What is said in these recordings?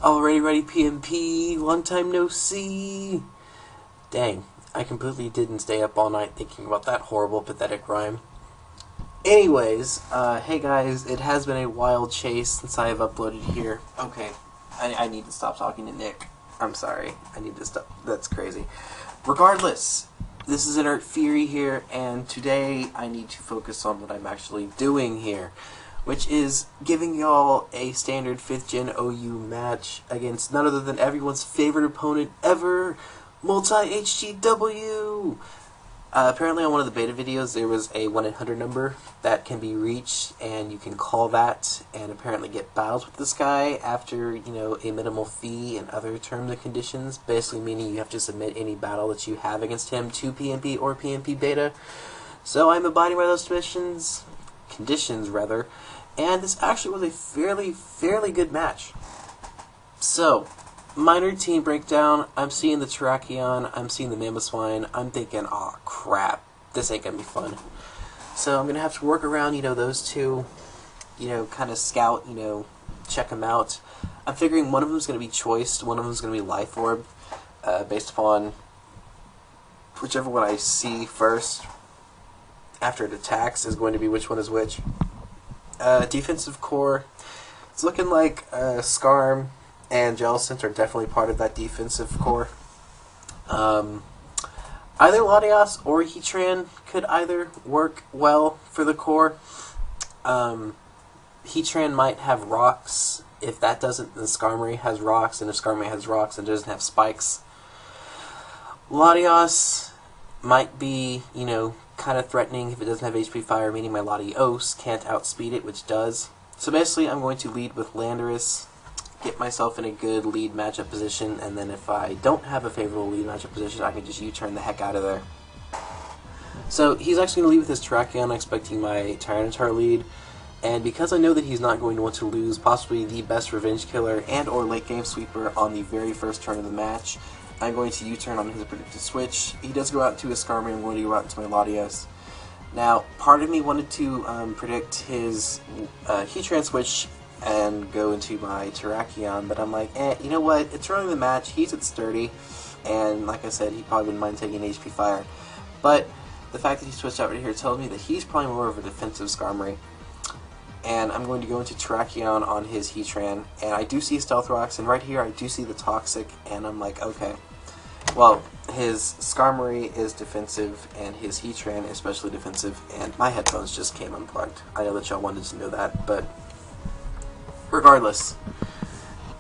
Already ready, PMP. Long time no see. Dang, I completely didn't stay up all night thinking about that horrible, pathetic rhyme. Anyways, hey guys, it has been a wild chase since I have uploaded here. Okay, I need to stop talking to Nick. I'm sorry, I need to stop. That's crazy. Regardless, this is InertFury here, and today I need to focus on what I'm actually doing here, which is giving y'all a standard 5th Gen OU match against none other than everyone's favorite opponent ever, MultiHGW! Apparently on one of the beta videos there was a 1-800 number that can be reached, and you can call that and apparently get battles with this guy after, you know, a minimal fee and other terms and conditions, basically meaning you have to submit any battle that you have against him to PMP or PMP beta. So I'm abiding by those conditions, and this actually was a fairly good match. So, minor team breakdown. I'm seeing the Terrakion, I'm seeing the Mamoswine, I'm thinking, aw, crap, this ain't gonna be fun. So I'm gonna have to work around, you know, those two, you know, kind of scout, you know, check them out. I'm figuring one of them is gonna be choiced, one of them is gonna be Life Orb, based upon whichever one I see first after it attacks is going to be which one is which. Defensive core, it's looking like Skarm and Jellicent are definitely part of that defensive core. Either Latias or Heatran could either work well for the core. Heatran might have rocks. If that doesn't, then Skarmory has rocks, and if Skarmory has rocks and doesn't have spikes, Latias might be, you know, kind of threatening if it doesn't have HP Fire, meaning my Latios can't outspeed it, which does. So basically I'm going to lead with Landorus, get myself in a good lead matchup position, and then if I don't have a favorable lead matchup position, I can just U-turn the heck out of there. So he's actually going to lead with his Terrakion, expecting my Tyranitar lead, and because I know that he's not going to want to lose possibly the best revenge killer and or late game sweeper on the very first turn of the match, I'm going to U-turn on his predicted switch. He does go out into his Skarmory, I'm going to go out into my Latios. Now, part of me wanted to predict his Heatran switch and go into my Terrakion, but I'm like, you know what, it's early in the match, he's at sturdy, and like I said, he probably wouldn't mind taking HP Fire. But the fact that he switched out right here tells me that he's probably more of a defensive Skarmory. And I'm going to go into Terrakion on his Heatran, and I do see Stealth Rocks, and right here I do see the Toxic, and I'm like, okay, well, his Skarmory is defensive, and his Heatran is especially defensive, and my headphones just came unplugged. I know that y'all wanted to know that, but regardless,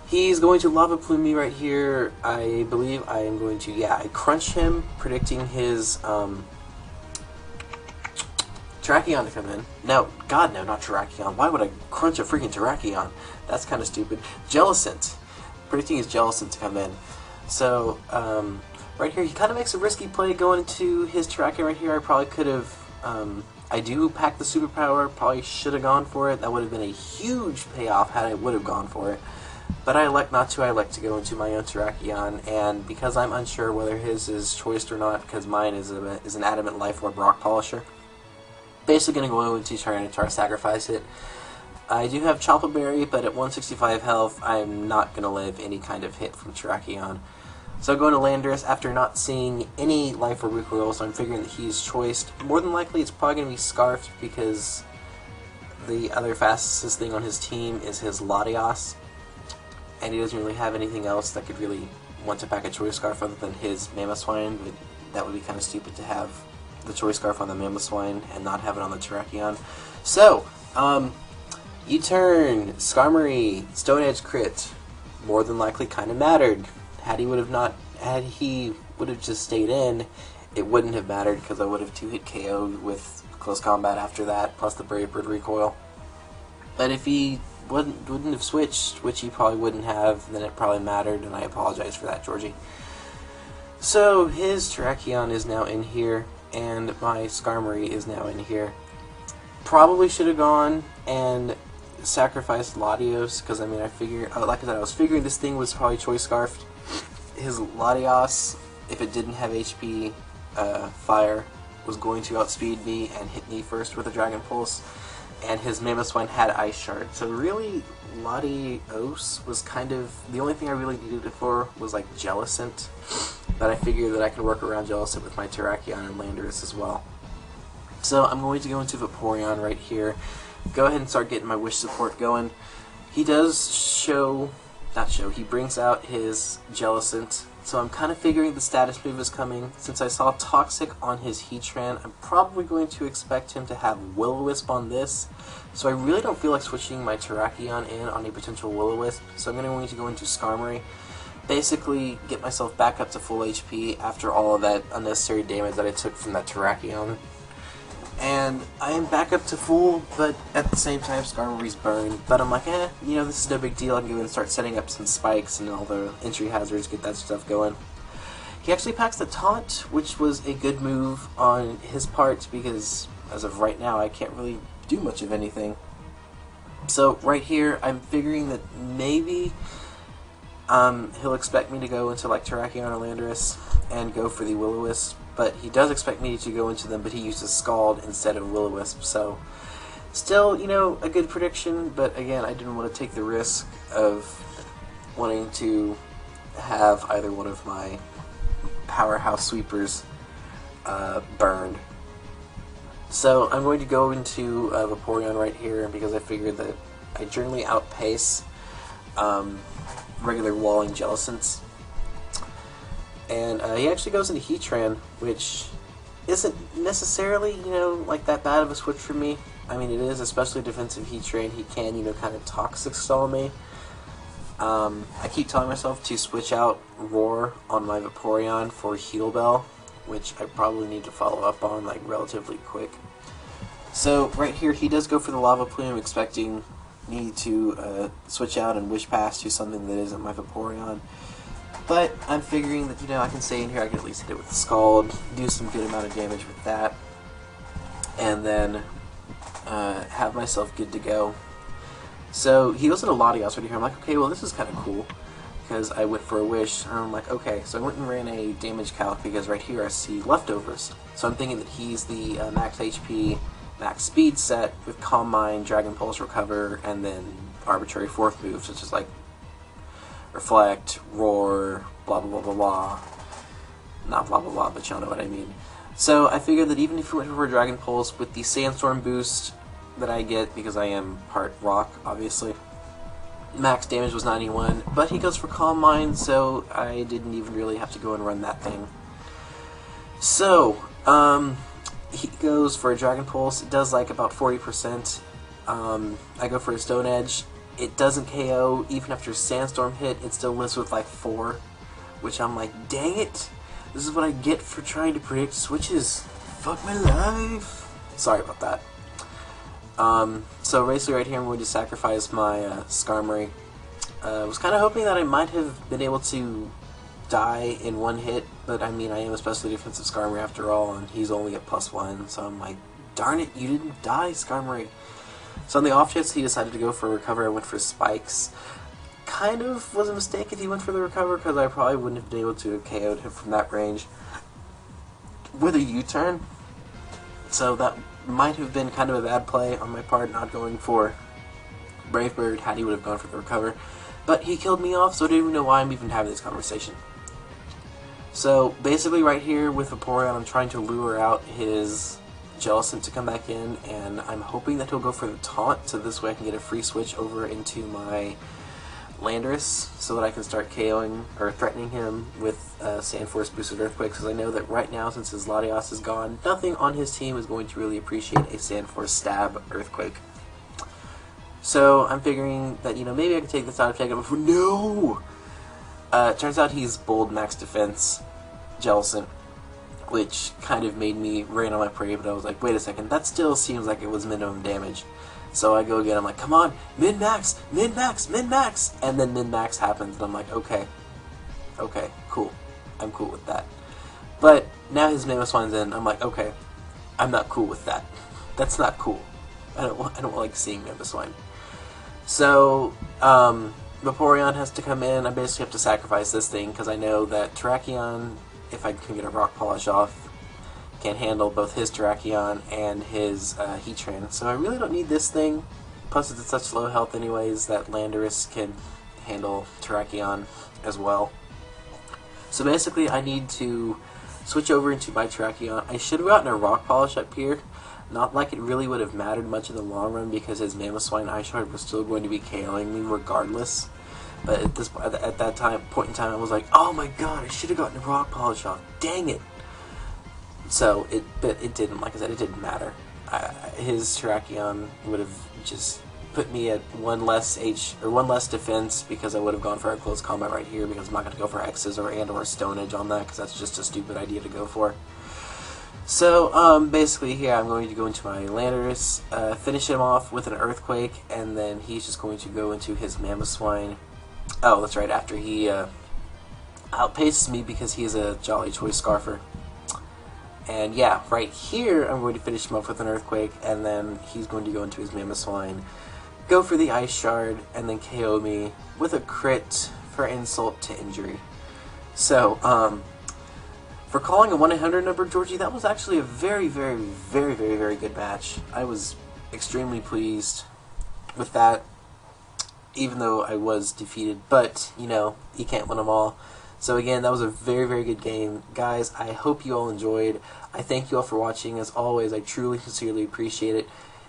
he's going to Lava Plume me right here. I believe I am going to, I crunch him, predicting his Terrakion to come in. No, God no, not Terrakion. Why would I crunch a freaking Terrakion? That's kind of stupid. Jellicent, predicting his Jellicent to come in. So, right here, he kind of makes a risky play going into his Terrakion right here. I probably could have, I do pack the superpower, probably should have gone for it. That would have been a huge payoff had I would have gone for it. But I elect not to. I elect to go into my own Terrakion, and because I'm unsure whether his is choiced or not, because mine is an Adamant Life Orb Rock Polisher, basically going to go into Tyranitar, sacrifice it. I do have Chompla Berry, but at 165 health, I'm not going to live any kind of hit from Terrakion. So going to Landorus after not seeing any Life Orb recoil, so I'm figuring that he's choiced. More than likely, it's probably going to be Scarfed because the other fastest thing on his team is his Latias, and he doesn't really have anything else that could really want to pack a Choice Scarf other than his Mamoswine, but that would be kind of stupid to have the Choice Scarf on the Mamoswine and not have it on the Terrakion. So, U-turn, Skarmory, Stone Edge crit, more than likely kind of mattered. Had he would have just stayed in, it wouldn't have mattered because I would have 2-hit KO'd with close combat after that, plus the Brave Bird recoil. But if he wouldn't have switched, which he probably wouldn't have, then it probably mattered, and I apologize for that, Georgie. So his Terrakion is now in here, and my Skarmory is now in here. Probably should have gone and sacrificed Latios, because I mean, like I said, I was figuring this thing was probably Choice Scarfed. His Latios, if it didn't have HP Fire, was going to outspeed me and hit me first with a Dragon Pulse. and his Mamoswine had Ice Shard. So really, Latios was kind of the only thing I really needed it for was like Jellicent, but I figured that I could work around Jellicent with my Terrakion and Landorus as well. So I'm going to go into Vaporeon right here. Go ahead and start getting my Wish support going. He does he brings out his Jellicent, so I'm kind of figuring the status move is coming. Since I saw Toxic on his Heatran, I'm probably going to expect him to have Will-O-Wisp on this, so I really don't feel like switching my Terrakion in on a potential Will-O-Wisp, so I'm going to go into Skarmory, basically get myself back up to full HP after all of that unnecessary damage that I took from that Terrakion. And I am back up to full, but at the same time, Skarmory's burned. But I'm like, this is no big deal. I can go and start setting up some spikes and all the entry hazards, get that stuff going. He actually packs the Taunt, which was a good move on his part, because as of right now, I can't really do much of anything. So right here, I'm figuring that maybe he'll expect me to go into like Terrakion or Landorus and go for the Will-O-Wisp. But he does expect me to go into them, but he uses Scald instead of Will-O-Wisp, so still, a good prediction, but again, I didn't want to take the risk of wanting to have either one of my powerhouse sweepers burned. So I'm going to go into Vaporeon right here, because I figured that I generally outpace regular walling Jellicents. And he actually goes into Heatran, which isn't necessarily, like that bad of a switch for me. I mean, it is, especially defensive Heatran. He can, kind of Toxic Stall me. I keep telling myself to switch out Roar on my Vaporeon for Heal Bell, which I probably need to follow up on, like, relatively quick. So, right here, he does go for the Lava Plume, expecting me to switch out and Wish Pass to something that isn't my Vaporeon. But I'm figuring that, I can stay in here, I can at least hit it with the Scald, do some good amount of damage with that, and then have myself good to go. So he goes into Latios right here. I'm like, okay, well this is kind of cool, because I went for a Wish, and I'm like, okay, so I went and ran a damage calc, because right here I see Leftovers. So I'm thinking that he's the max HP, max speed set with Calm Mind, Dragon Pulse, Recover, and then arbitrary fourth moves, such as like Reflect, Roar, blah blah blah blah blah. Not blah blah blah, but y'all know what I mean. So I figured that even if we went for a Dragon Pulse with the Sandstorm boost that I get, because I am part Rock, obviously, max damage was 91, but he goes for Calm Mind, so I didn't even really have to go and run that thing. So, he goes for a Dragon Pulse. It does like about 40%. I go for a Stone Edge. It doesn't KO, even after Sandstorm hit, it still lives with like 4, which I'm like, dang it, this is what I get for trying to predict switches. Fuck my life. Sorry about that. So basically right here I'm going to sacrifice my Skarmory. I was kind of hoping that I might have been able to die in one hit, but I mean, I am a specially defensive Skarmory after all, and he's only at +1, so I'm like, darn it, you didn't die, Skarmory. So on the off chance he decided to go for a Recover, I went for Spikes. Kind of was a mistake if he went for the Recover, because I probably wouldn't have been able to have KO'd him from that range with a U-turn. So that might have been kind of a bad play on my part, not going for Brave Bird had he would have gone for the Recover. But he killed me off, so I don't even know why I'm even having this conversation. So basically right here with Vaporeon, I'm trying to lure out his Jellicent to come back in, and I'm hoping that he'll go for the Taunt, so this way I can get a free switch over into my Landorus, so that I can start KOing or threatening him with Sand Force boosted Earthquake, because I know that right now, since his Latios is gone, nothing on his team is going to really appreciate a Sand Force stab Earthquake. So I'm figuring that, maybe I can take this out and take it before. No! Turns out he's Bold Max Defense Jellicent, which kind of made me rain on my parade, but I was like, wait a second, that still seems like it was minimum damage. So I go again, I'm like, come on, min-max, min-max, min-max! And then min-max happens, and I'm like, okay, cool. I'm cool with that. But now his Mamoswine's in, I'm like, okay, I'm not cool with that. That's not cool. I don't like seeing Mamoswine. So, Vaporeon has to come in. I basically have to sacrifice this thing, because I know that Terrakion, if I can get a Rock Polish off, can handle both his Terrakion and his Heatran. So I really don't need this thing. Plus it's at such low health anyways that Landorus can handle Terrakion as well. So basically I need to switch over into my Terrakion. I should have gotten a Rock Polish up here. Not like it really would have mattered much in the long run because his Mamoswine Ishard was still going to be KOing me regardless. But at that point in time I was like, oh my god, I should have gotten a Rock Polish off. Dang it. So but it didn't. Like I said, it didn't matter. His Terrakion would have just put me at one less defense because I would have gone for a close combat right here because I'm not going to go for X's or Stone Edge on that because that's just a stupid idea to go for. So basically here I'm going to go into my Landorus, finish him off with an Earthquake, and then he's just going to go into his Mamoswine. Oh, that's right, after he outpaces me because he is a Jolly Choice Scarfer. And yeah, right here I'm going to finish him off with an Earthquake, and then he's going to go into his Mamoswine, go for the Ice Shard, and then KO me with a crit for insult to injury. So, for calling a 1-800 number, Georgie, that was actually a very, very, very, very, very good match. I was extremely pleased with that, even though I was defeated. But, you know, you can't win them all. So again, that was a very, very good game. Guys, I hope you all enjoyed. I thank you all for watching. As always, I truly, sincerely appreciate it.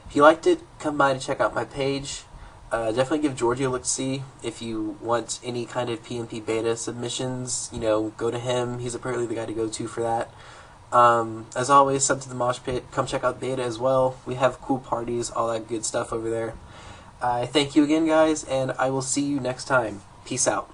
If you liked it, come by to check out my page. Definitely give Georgie a look-see. If you want any kind of PNP beta submissions, you know, go to him. He's apparently the guy to go to for that. As always, sub to the Mosh Pit. Come check out beta as well. We have cool parties, all that good stuff over there. Thank you again, guys, and I will see you next time. Peace out.